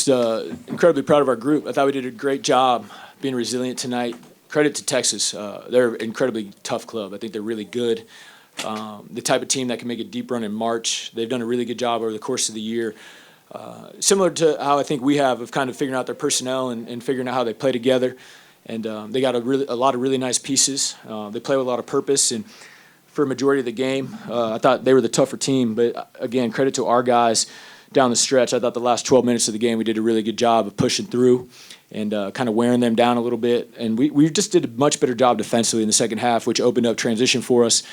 just incredibly proud of our group. I thought we did a great job being resilient tonight. Credit to Texas. They're an incredibly tough club. I think they're really good. The type of team that can make a deep run in March. They've done a really good job over the course of the year. Similar to how I think we have of kind of figuring out their personnel and figuring out how they play together. And they got a lot of really nice pieces. They play with a lot of purpose. And for a majority of the game, I thought they were the tougher team. But, again, credit to our guys down the stretch. I thought the last 12 minutes of the game we did a really good job of pushing through and kind of wearing them down a little bit. And we just did a much better job defensively in the second half, which opened up transition for us.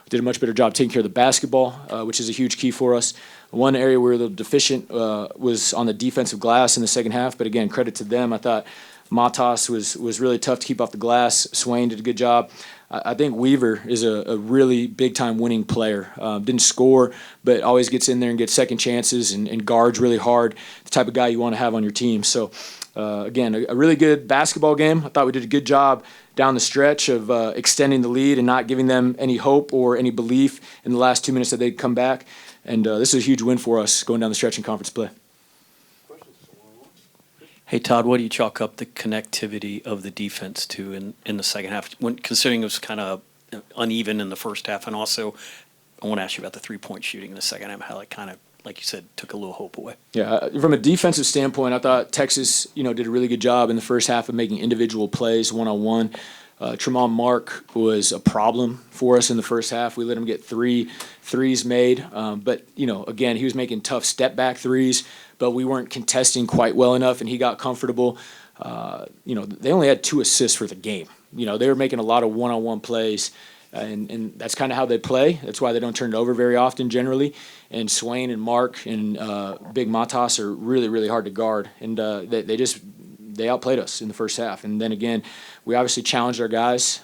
We did a much better job taking care of the basketball, which is a huge key for us. One area where we were a little deficient was on the defensive glass in the second half. But, again, credit to them. I thought Matas was really tough to keep off the glass. Swain did a good job. I think Weaver is a really big-time winning player. Didn't score, but always gets in there and gets second chances and guards really hard, the type of guy you want to have on your team. So, again, a really good basketball game. I thought we did a good job down the stretch of extending the lead and not giving them any hope or any belief in the last 2 minutes that they'd come back. And this is a huge win for us going down the stretch in conference play. Hey, Todd, what do you chalk up the connectivity of the defense to in the second half, considering it was kind of uneven in the first half? And also, I want to ask you about the three-point shooting in the second half, how it kind of, like you said, took a little hope away. Yeah, from a defensive standpoint, I thought Texas, did a really good job in the first half of making individual plays one-on-one. Tremont Mark was a problem for us in the first half. We let him get 3 threes made. But, again, he was making tough step-back threes, but we weren't contesting quite well enough, and he got comfortable. They only had 2 assists for the game. They were making a lot of one-on-one plays, and that's kind of how they play. That's why they don't turn it over very often generally. And Swain and Mark and Big Matas are really, really hard to guard, and they outplayed us in the first half. And then again, we obviously challenged our guys,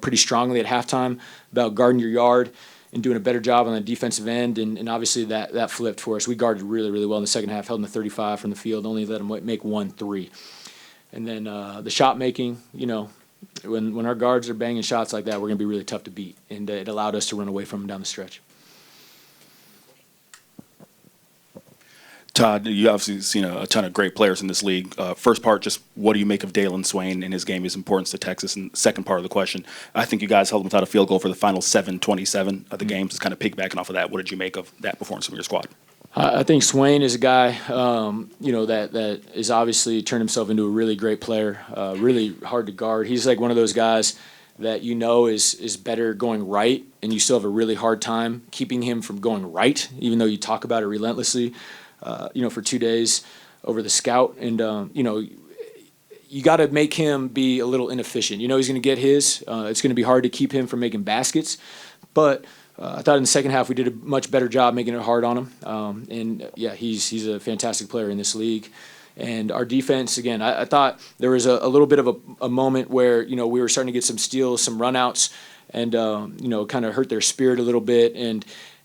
pretty strongly at halftime about guarding your yard and doing a better job on the defensive end. And obviously that flipped for us. We guarded really, really well in the second half, held them to 35 from the field, only let them make 1 3. And then the shot making, when our guards are banging shots like that, we're going to be really tough to beat. And it allowed us to run away from them down the stretch. Todd, you obviously seen a ton of great players in this league. First part, just what do you make of Dalen Swain and his game, his importance to Texas? And second part of the question, I think you guys held them without a field goal for the final 7:27 of the game. Just kind of piggybacking off of that, what did you make of that performance from your squad? I think Swain is a guy, that is obviously turned himself into a really great player, really hard to guard. He's like one of those guys that is better going right, and you still have a really hard time keeping him from going right, even though you talk about it relentlessly. For 2 days over the scout. And, you got to make him be a little inefficient. He's going to get his. It's going to be hard to keep him from making baskets. But I thought in the second half we did a much better job making it hard on him. He's a fantastic player in this league. And our defense, again, I thought there was a little bit of a moment where, we were starting to get some steals, some runouts, and, kind of hurt their spirit a little bit.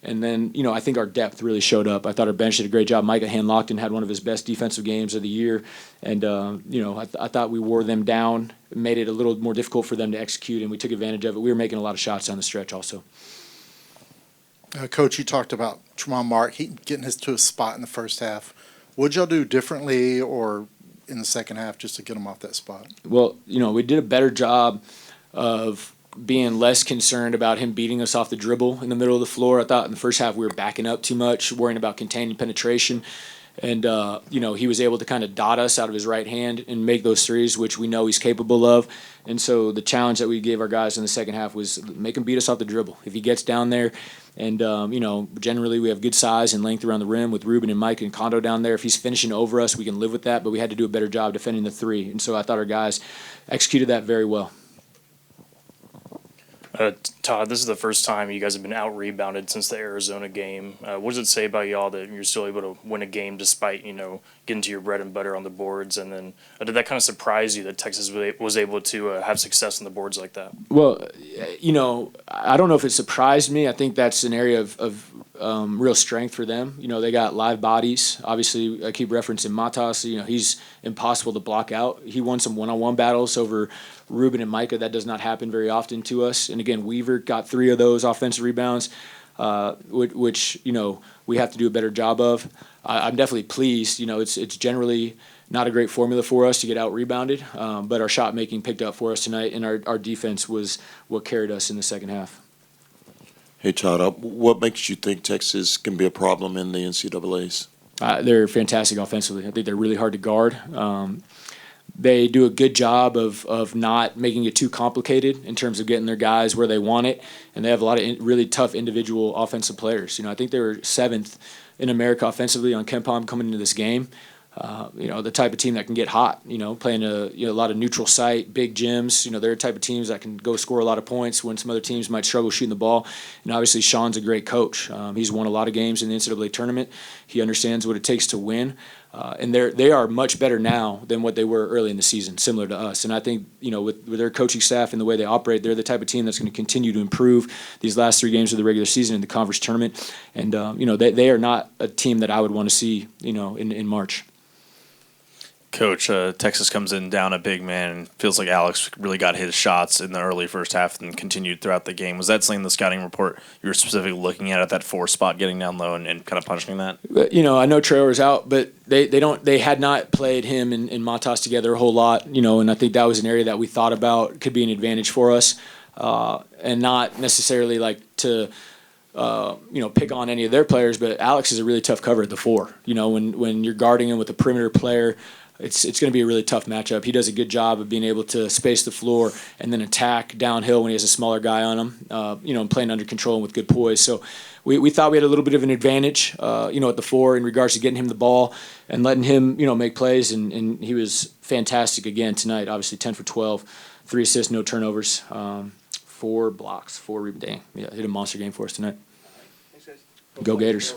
And then, I think our depth really showed up. I thought our bench did a great job. Micah Hanlockton had one of his best defensive games of the year. And, I thought we wore them down, made it a little more difficult for them to execute, and we took advantage of it. We were making a lot of shots down the stretch also. Coach, you talked about Tremont Mark getting to his spot in the first half. What'd y'all do differently or in the second half just to get him off that spot? Well, we did a better job of being less concerned about him beating us off the dribble in the middle of the floor. I thought in the first half we were backing up too much, worrying about containing penetration. And, he was able to kind of dot us out of his right hand and make those threes, which we know he's capable of. And so the challenge that we gave our guys in the second half was make him beat us off the dribble. If he gets down there, and, generally we have good size and length around the rim with Ruben and Mike and Kondo down there. If he's finishing over us, we can live with that, but we had to do a better job defending the three. And so I thought our guys executed that very well. Todd, this is the first time you guys have been out-rebounded since the Arizona game. What does it say about y'all that you're still able to win a game despite, getting to your bread and butter on the boards? And then did that kind of surprise you that Texas was able to have success on the boards like that? Well, I don't know if it surprised me. I think that's an area of real strength for them. They got live bodies. Obviously, I keep referencing Matas. He's impossible to block out. He won some one-on-one battles over Ruben and Micah. That does not happen very often to us. And again, Weaver got 3 of those offensive rebounds. which we have to do a better job of. I'm definitely pleased. It's generally not a great formula for us to get out rebounded, but our shot making picked up for us tonight, and our defense was what carried us in the second half. Hey, Todd, what makes you think Texas can be a problem in the NCAAs? They're fantastic offensively. I think they're really hard to guard. They do a good job of not making it too complicated in terms of getting their guys where they want it, and they have a lot of really tough individual offensive players. I think they were 7th in America offensively on KenPom coming into this game. The type of team that can get hot, playing a lot of neutral site, big gyms. They're the type of teams that can go score a lot of points when some other teams might struggle shooting the ball. And obviously, Sean's a great coach. He's won a lot of games in the NCAA tournament. He understands what it takes to win. And they are much better now than what they were early in the season, similar to us. And I think, with their coaching staff and the way they operate, they're the type of team that's going to continue to improve these last 3 games of the regular season in the conference tournament. And, they are not a team that I would want to see, in March. Coach, Texas comes in down a big man and feels like Alex really got his shots in the early first half and continued throughout the game. Was that something in the scouting report you were specifically looking at that 4 spot, getting down low and kind of punishing that? I know Traor's out, but they had not played him and Matas together a whole lot, and I think that was an area that we thought about could be an advantage for us, and not necessarily like to pick on any of their players, but Alex is a really tough cover at the 4. When you're guarding him with a perimeter player, it's going to be a really tough matchup. He does a good job of being able to space the floor and then attack downhill when he has a smaller guy on him, and playing under control and with good poise. So we thought we had a little bit of an advantage, at the 4 in regards to getting him the ball and letting him, make plays. And he was fantastic again tonight, obviously 10 for 12, 3 assists, no turnovers, 4 blocks, 4 rebounds. Dang, hit a monster game for us tonight. Thanks, guys. Go Gators.